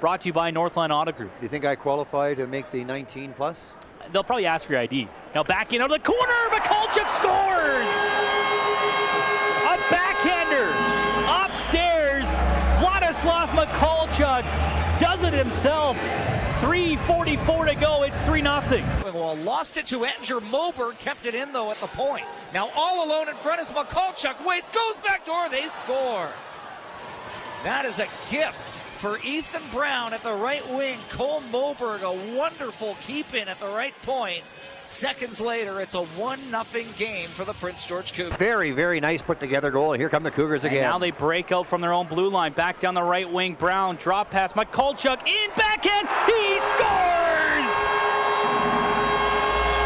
brought to you by Northland Auto Group. Do you think I qualify to make the 19 plus? They'll probably ask for your ID. Now back in out of the corner, Mikhalchuk scores! A backhander upstairs. Vladislav Mikhalchuk does it himself. 3:44 to go, it's 3-0. Well, lost it to Andrew Moberg, kept it in though at the point. Now all alone in front is Mikhalchuk, waits, goes back door, they score. That is a gift for Ethan Brown at the right wing. Cole Moberg, a wonderful keep-in at the right point. Seconds later, it's a 1-0 game for the Prince George Cougars. Very, very nice put together goal. Here come the Cougars again. And now they break out from their own blue line. Back down the right wing. Brown, drop pass. Mikhalchuk in backhand. He scores!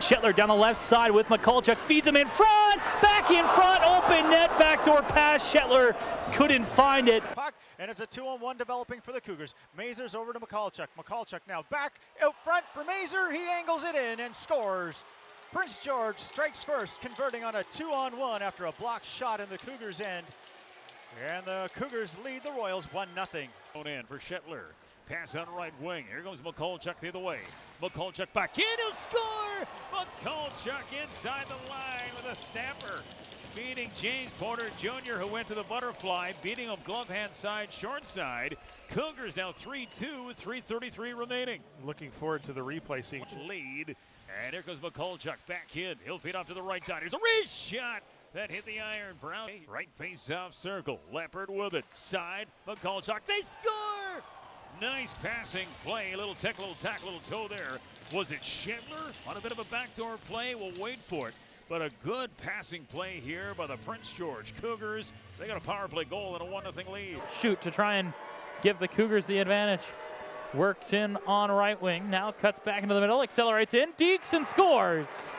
Shetler down the left side with Mikhalchuk. Feeds him in front. Back in front. Open net. Backdoor pass. Shetler couldn't find it. Puck, and it's a 2-on-1 developing for the Cougars. Mazur's over to Mikhalchuk. Mikhalchuk now back out front for Mazur. He angles it in and scores. Prince George strikes first, converting on a 2-on-1 after a blocked shot in the Cougars' end. And the Cougars lead the Royals 1-0. In for Shetler. Pass on right wing. Here goes Mikhalchuk the other way. Mikhalchuk back in. He'll score! Mikhalchuk inside the line with a snapper. Beating James Porter Jr., who went to the butterfly. Beating him glove hand side, short side. Cougars now 3-2 with 3:33 remaining. Looking forward to the replay scene. Lead. And here goes Mikhalchuk back in. He'll feed off to the right side. Here's a wrist shot that hit the iron. Brown. Right face-off circle. Leopard with it. Side. Mikhalchuk. They score! Nice passing play. Little tick, little tack, little toe there. Was it Shetler on a bit of a backdoor play? We'll wait for it. But a good passing play here by the Prince George Cougars. They got a power play goal and a 1-0 lead. Shoot to try and give the Cougars the advantage. Works in on right wing. Now cuts back into the middle. Accelerates in. Deeks and scores.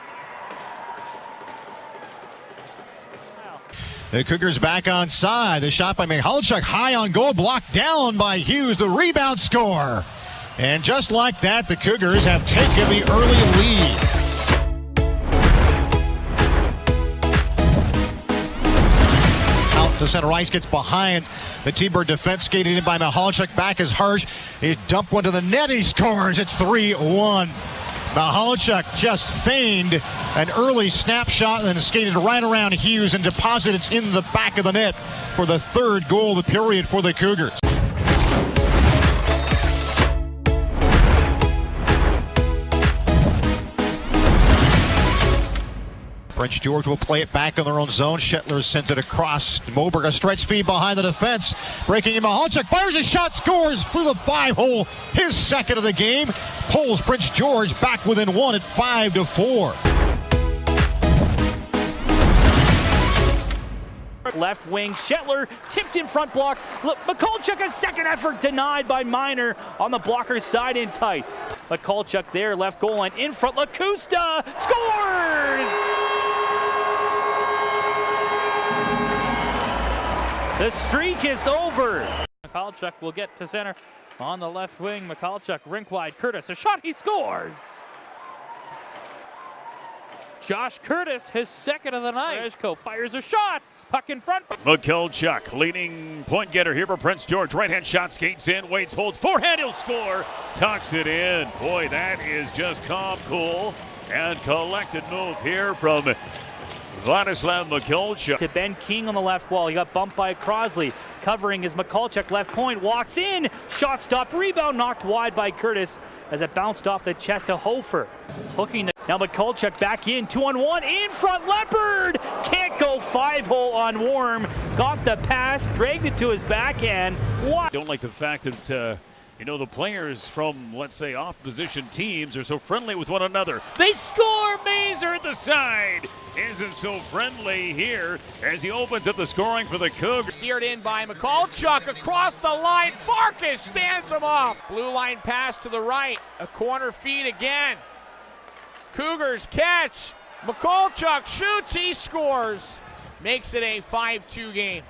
The Cougars back on side. The shot by Mikhalchuk high on goal, blocked down by Hughes. The rebound score. And just like that, the Cougars have taken the early lead. Out to center ice, gets behind the T-Bird defense, skated in by Mikhalchuk. Back is Harsh. He dumped one to the net. He scores. It's 3-1. Mikhalchuk just feigned an early snapshot and then skated right around Hughes and deposited it in the back of the net for the third goal of the period for the Cougars. Prince George will play it back in their own zone. Shetler sends it across. Moberg, a stretch feed behind the defense. Breaking in, Mikhalchuk fires a shot, scores through the 5-hole. His second of the game. Pulls Prince George back within one at 5-4. Left wing, Shetler tipped in front block. Look, Mikhalchuk, a second effort denied by Minor on the blocker's side in tight. Mikhalchuk there, left goal line in front. Lacusta scores! The streak is over. Mikhalchuk will get to center on the left wing. Mikhalchuk rink wide. Curtis, a shot, he scores. Josh Curtis, his second of the night. Reshko fires a shot. Puck in front. Mikhalchuk, leading point getter here for Prince George. Right-hand shot, skates in, waits, holds, forehand, he'll score. Tucks it in. Boy, that is just calm, cool, and collected move here from Vladislav Mikhalchuk. To Ben King on the left wall. He got bumped by Crosley. Covering is Mikhalchuk, left point, walks in. Shot stopped, rebound knocked wide by Curtis as it bounced off the chest of Hofer. Hooking the, now Mikhalchuk back in, 2-on-1, in front, Leopard! Can't go 5-hole on Warm. Got the pass, dragged it to his backhand. What? Don't like the fact that, the players from, let's say, opposition teams are so friendly with one another. They score! Mazur at the side isn't so friendly here as he opens up the scoring for the Cougars. Steered in by Mikhalchuk across the line. Farkas stands him up. Blue line pass to the right. A corner feed again. Cougars catch. Mikhalchuk shoots. He scores. Makes it a 5-2 game.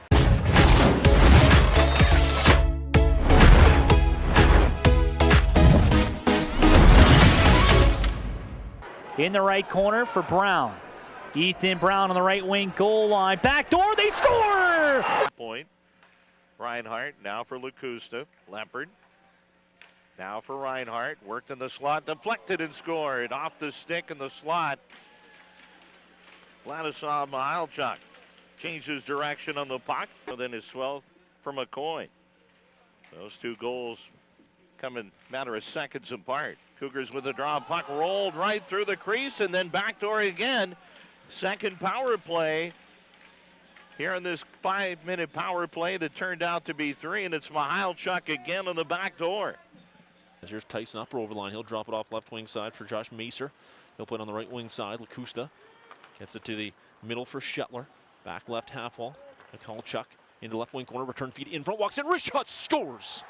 In the right corner for Brown. Ethan Brown on the right wing, goal line. Back door, they score! Point. Reinhardt now for Lacusta. Leopard. Now for Reinhart, worked in the slot, deflected and scored. Off the stick in the slot. Vladislav Mikhalchuk changes direction on the puck. And then his 12th for McCoy. Those two goals come in a matter of seconds apart. Cougars with a draw. Puck rolled right through the crease and then backdoor again. Second power play here in this 5-minute power play that turned out to be 3, and it's Mikhalchuk again on the back door. Here's Tyson Upper over the line. He'll drop it off left wing side for Josh Macer. He'll put it on the right wing side. Lacusta gets it to the middle for Shetler. Back left half wall. Mikhalchuk into left wing corner. Return feed in front. Walks in. Wrist shot. Scores.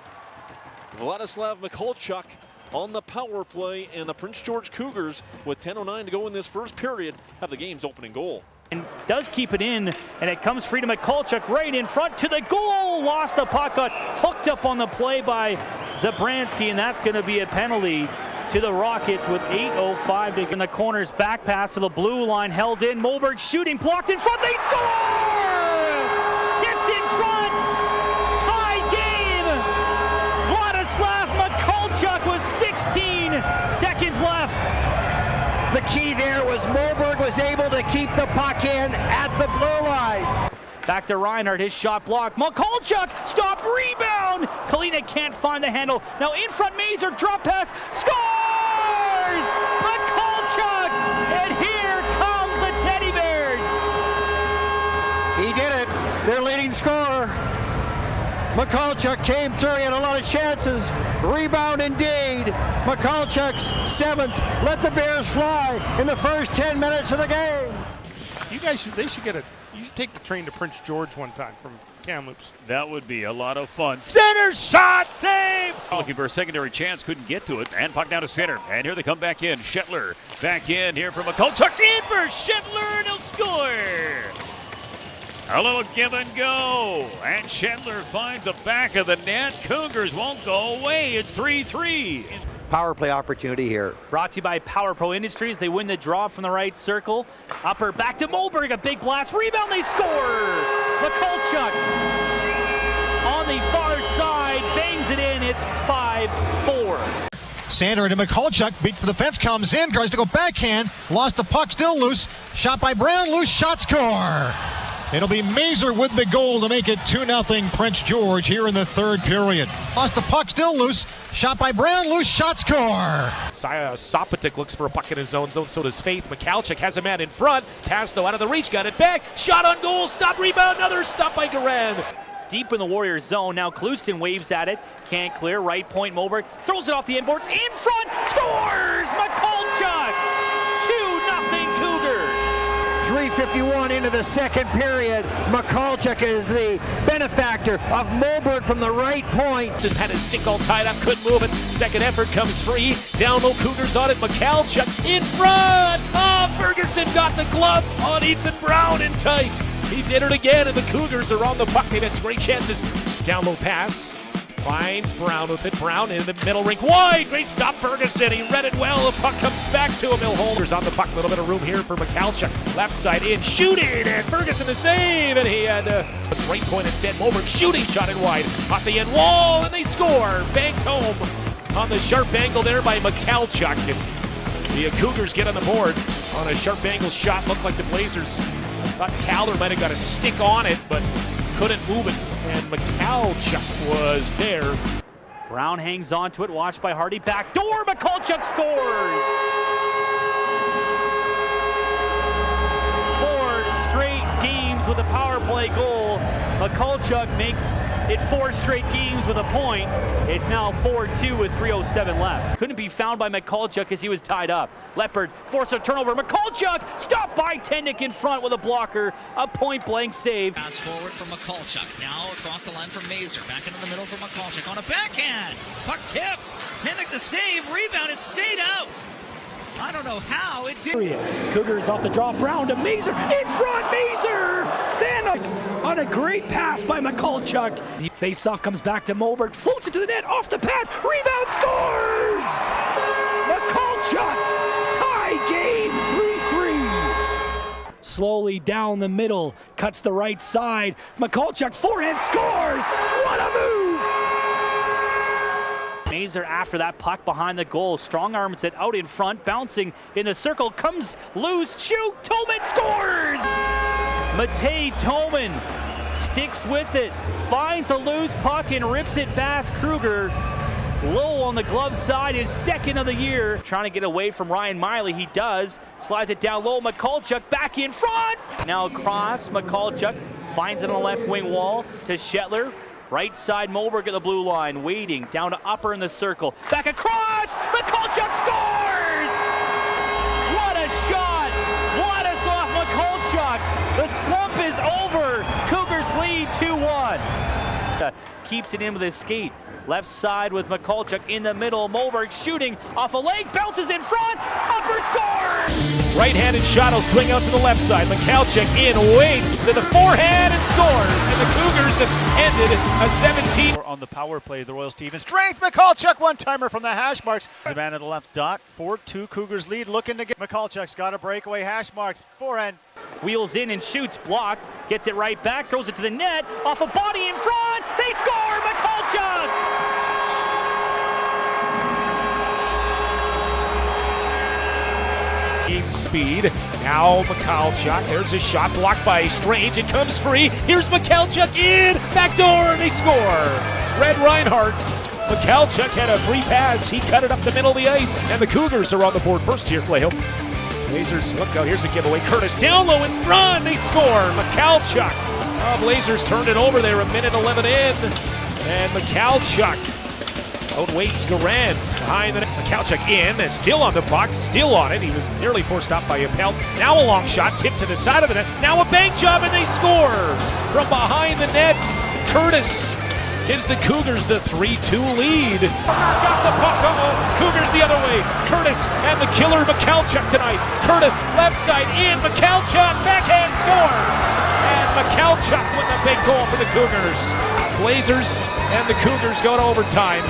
Vladislav Mikhalchuk on the power play, and the Prince George Cougars, with 10:09 to go in this first period, have the game's opening goal. And does keep it in, and it comes free to Mikhalchuk right in front to the goal. Lost the puck, got hooked up on the play by Zabransky, and that's going to be a penalty to the Rockets with 8:05 to go. In the corners, back pass to the blue line, held in. Moberg shooting, blocked in front. They score! Tipped in front. Tie game. Vladislav Mikhalchuk with 16 seconds left. The key there was Moberg was able to keep the puck in at the blue line. Back to Reinhart, his shot blocked. Mikhalchuk, stopped, rebound. Kalina can't find the handle. Now in front, Mazer, drop pass, scores! Mikhalchuk, and here comes the Teddy Bears. He did it. Their leading scorer. Mikhalchuk came through. He had a lot of chances. Rebound indeed. Mikhalchuk's 7th. Let the Bears fly in the first 10 minutes of the game. You guys should you should take the train to Prince George one time from Kamloops. That would be a lot of fun. Center shot, save! Looking for a secondary chance, couldn't get to it. And puck down to center. And here they come back in. Shetler back in here from Mikhalchuk. In for Shetler, and he'll score! A little give and go. And Shetler finds the back of the net. Cougars won't go away. It's 3-3. Power play opportunity here. Brought to you by Power Pro Industries. They win the draw from the right circle. Upper back to Moberg, a big blast. Rebound, they score! Mikhalchuk on the far side, bangs it in. It's 5-4. Sander into Mikhalchuk, beats the defense, comes in, tries to go backhand, lost the puck, still loose. Shot by Brown, loose shot, score! It'll be Mazer with the goal to make it 2-0 Prince George here in the third period. Lost the puck, still loose. Shot by Brown, loose shot, score! Sopatic looks for a puck in his own zone, so does Faith. Mikhalchuk has a man in front. Pass though out of the reach, got it back. Shot on goal, stop, rebound, another stop by Garan. Deep in the Warriors zone. Now Klustin waves at it. Can't clear. Right point, Moberg throws it off the inboards. In front, scores! Mikhalchuk! 2-0 Cougars. 3:51 into the second period. Mikhalchuk is the benefactor of Moberg from the right point. Had his stick all tied up, couldn't move it. Second effort comes free. Down low, Cougars on it. Mikhalchuk in front. Oh, Ferguson got the glove on Ethan Brown in tight. He did it again, and the Cougars are on the puck. They've had some great chances. Down low pass. Finds Brown with it. Brown in the middle rink. Wide. Great stop, Ferguson. He read it well. The puck comes back to him. He'll on the puck. A little bit of room here for Mikhalchuk. Left side in. Shooting. And Ferguson to save. And he had right point instead. Moberg shooting. Shot it wide. Off the end wall. And they score. Banked home on the sharp angle there by Mikhalchuk. And the Cougars get on the board on a sharp angle shot. Looked like the Blazers thought Calder might have got a stick on it, but couldn't move it. And Mikhalchuk was there. Brown hangs on to it, watched by Hardy. Back door, Mikhalchuk scores! 4 straight games with a power play goal. Mikhalchuk makes it 4 straight games with a point. It's now 4-2 with 3:07 left. Couldn't be found by Mikhalchuk as he was tied up. Leopard forced a turnover. Mikhalchuk stopped by Tendick in front with a blocker. A point-blank save. Pass forward from Mikhalchuk. Now across the line from Mazer. Back into the middle for Mikhalchuk on a backhand. Puck tips. Tendick the save. Rebound. It stayed out. I don't know how it did. Cougars off the draw. Brown to Mazer. In front, Mazer! Fanuc on a great pass by Mikhalchuk. Face-off comes back to Moberg. Floats it to the net. Off the pad. Rebound, scores! Mikhalchuk! Tie game, 3-3. Slowly down the middle. Cuts the right side. Mikhalchuk forehand scores! What a move! Mazur after that puck behind the goal. Strong arms it out in front, bouncing in the circle, comes loose, shoot, Toman scores! Matej Toman sticks with it, finds a loose puck and rips it past Kruger. Low on the glove side, his second of the year. Trying to get away from Ryan Miley, he does. Slides it down low, Mikhalchuk back in front. Now across, Mikhalchuk finds it on the left wing wall to Shetler. Right side, Moberg at the blue line, waiting, down to Upper in the circle. Back across, Mikhalchuk scores! What a shot! Vladislav Mikhalchuk! The slump is over! Cougars lead 2-1. Keeps it in with his skate. Left side with Mikhalchuk in the middle. Moberg shooting off a leg, bounces in front. Upper scores! Right-handed shot will swing out to the left side. Mikhalchuk in, waits to the forehand and scores. And the Cougars have ended a 17. On the power play, the Royal Stevens. Strength, Mikhalchuk, one-timer from the hash marks. The man at the left dot, 4-2 Cougars lead, looking to get. Mikhalchuk's got a breakaway, hash marks, forehand. Wheels in and shoots, blocked, gets it right back, throws it to the net, off a body in front, they score, Mikhalchuk! Speed, now Mikhalchuk, there's a shot blocked by Strange, it comes free, here's Mikhalchuk in, backdoor, they score! Red Reinhardt, Mikhalchuk had a free pass, he cut it up the middle of the ice, and the Cougars are on the board first here, Flahill. Blazers, look out, here's the giveaway. Curtis down low in front, they score. Mikhalchuk. Oh, Blazers turned it over there, a minute 11 in. And Mikhalchuk outweights Garand behind the net. Mikhalchuk in, still on the puck, still on it. He was nearly forced out by Appel. Now a long shot, tipped to the side of the net. Now a bank job, and they score. From behind the net, Curtis gives the Cougars the 3-2 lead. Got the puck, Cougars the other way. Curtis and the killer Mikhalchuk tonight. Curtis left side in, Mikhalchuk backhand scores. And Mikhalchuk with a big goal for the Cougars. Blazers and the Cougars go to overtime.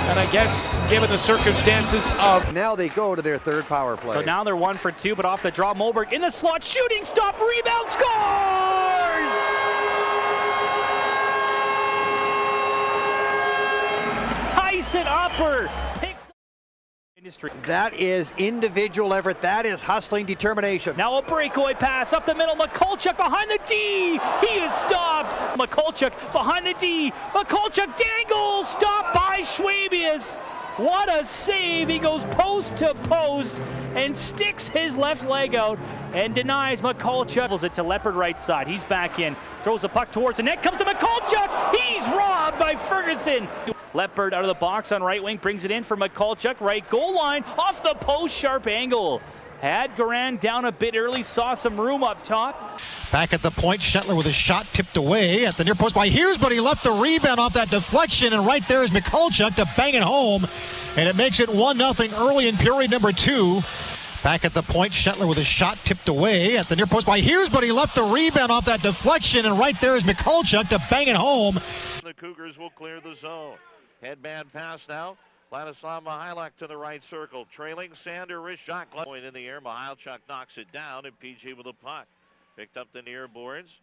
And I guess, given the circumstances of... Now they go to their third power play. So now they're 1 for 2, but off the draw, Moberg in the slot, shooting, stop, rebound, scores! Tyson Upper picks up industry. That is individual effort. That is hustling determination. Now a breakaway pass up the middle. Mikhalchuk behind the D. He is stopped. Mikhalchuk behind the D. Mikhalchuk dangles. Stopped by Schwabius. What a save. He goes post to post and sticks his left leg out and denies Mikhalchuk. Pulls it to Leopard right side. He's back in. Throws the puck towards the net. Comes to Mikhalchuk. He's robbed by Ferguson. Leopard out of the box on right wing. Brings it in for Mikhalchuk. Right goal line. Off the post. Sharp angle. Had Garand down a bit early. Saw some room up top. Back at the point, Shetler with a shot tipped away at the near post by Hughes, but he left the rebound off that deflection, and right there is Mikhalchuk to bang it home, and it makes it 1-0 early in period number 2. Back at the point, Shetler with a shot tipped away at the near post by Hughes, but he left the rebound off that deflection, and right there is Mikhalchuk to bang it home. The Cougars will clear the zone. Headman pass now. Vladislav Mikhalchuk to the right circle. Trailing Sander, wrist shot. Point in the air. Mikhalchuk knocks it down, and PG with the puck. Picked up the near boards.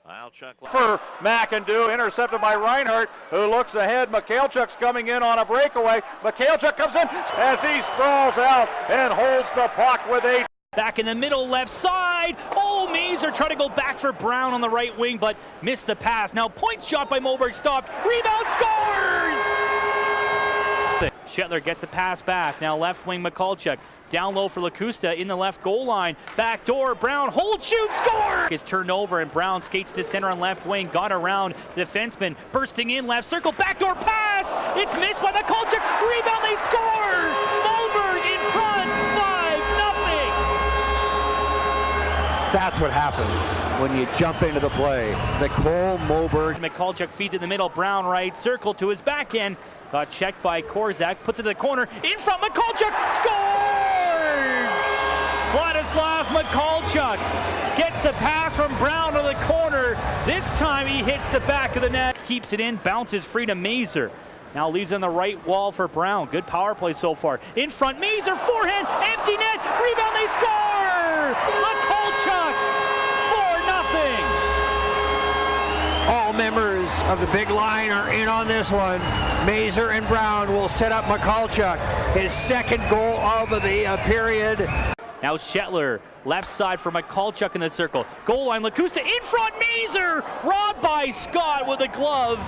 Mikhalchuk for McIndoe, intercepted by Reinhardt, who looks ahead. Mikhalchuk's coming in on a breakaway. Mikhalchuk comes in as he sprawls out and holds the puck with a... Back in the middle, left side. Oh, Mazur trying to go back for Brown on the right wing, but missed the pass. Now point shot by Moberg, stopped. Rebound, scores! Shetler gets the pass back. Now left wing Mikhalchuk. Down low for Lacusta in the left goal line. Back door, Brown, hold, shoot, score! Is turned over and Brown skates to center on left wing. Got around the defenseman. Bursting in left circle. Backdoor pass! It's missed by Mikhalchuk. Rebound, they score! Moberg in front, 5-0. That's what happens when you jump into the play. Nicole Moberg. Mikhalchuk feeds in the middle. Brown right circle to his back end. Got checked by Korzak, puts it to the corner, in front, Mikhalchuk scores! Vladislav Mikhalchuk gets the pass from Brown to the corner. This time he hits the back of the net, keeps it in, bounces free to Mazur. Now leaves on the right wall for Brown. Good power play so far. In front, Mazur, forehand, empty net, rebound, they score! Mikhalchuk, 4-0. All members players of the big line are in on this one. Mazur and Brown will set up Mikhalchuk, his second goal of the period. Now Shetler, left side for Mikhalchuk in the circle. Goal line, Lacusta in front, Mazur! Robbed by Scott with a glove.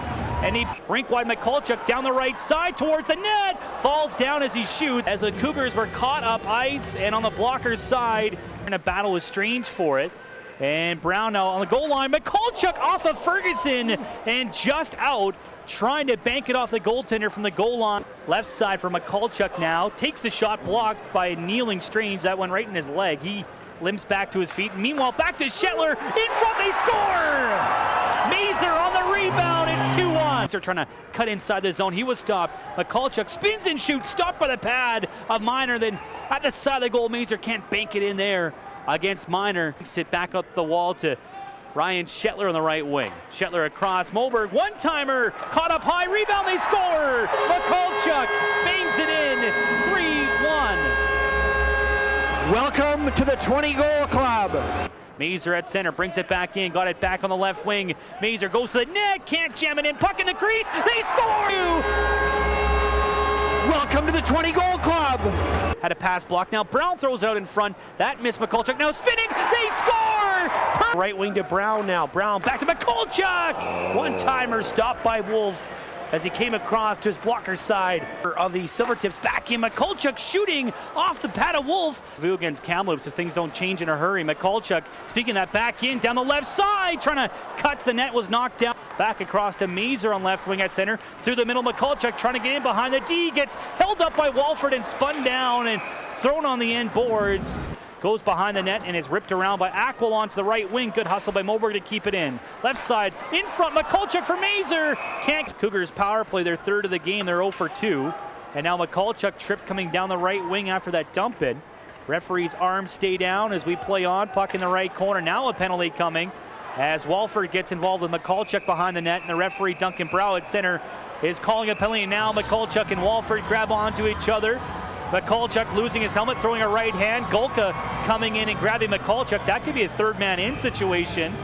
And he rink wide Mikhalchuk down the right side towards the net. Falls down as he shoots. As the Cougars were caught up ice and on the blocker's side. And a battle was Strange for it. And Brown now on the goal line. Mikhalchuk off of Ferguson and just out. Trying to bank it off the goaltender from the goal line. Left side for Mikhalchuk now. Takes the shot, blocked by kneeling Strange. That went right in his leg. He limps back to his feet. Meanwhile, back to Shetler. In front, they score! Mazur on the rebound. It's 2-1. They're trying to cut inside the zone. He was stopped. Mikhalchuk spins and shoots. Stopped by the pad of Minor. Then at the side of the goal, Mazur can't bank it in there against Minor. Sit back up the wall to Ryan Shetler on the right wing. Shetler across, Moberg, one-timer, caught up high, rebound, they score! Mikhalchuk bangs it in, 3-1. Welcome to the 20-goal club. Mazur at center, brings it back in, got it back on the left wing. Mazur goes to the net, can't jam it in, puck in the crease, they score! Welcome to the 20-goal club. Had a pass block, now Brown throws out in front, that missed Mikhalchuk, now spinning, they score! Right wing to Brown now, Brown back to Mikhalchuk! One-timer stopped by Wolf as he came across to his blocker's side of the Silvertips. Back in, Mikhalchuk shooting off the pad of Wolf. View against Kamloops if things don't change in a hurry. Mikhalchuk speaking that back in, down the left side, trying to cut to the net, was knocked down. Back across to Mazur on left wing at center. Through the middle, Mikhalchuk trying to get in behind the D, gets held up by Walford and spun down and thrown on the end boards. Goes behind the net and is ripped around by Aquilon to the right wing. Good hustle by Moberg to keep it in. Left side, in front, Mikhalchuk for Mazur. Can't. Cougars power play, their third of the game. They're 0 for 2. And now Mikhalchuk tripped coming down the right wing after that dump in. Referee's arms stay down as we play on. Puck in the right corner. Now a penalty coming as Walford gets involved with Mikhalchuk behind the net. And the referee, Duncan Brow at center, is calling a penalty. And now Mikhalchuk and Walford grab onto each other. Mikhalchuk losing his helmet, throwing a right hand. Golka coming in and grabbing Mikhalchuk. That could be a third man in situation.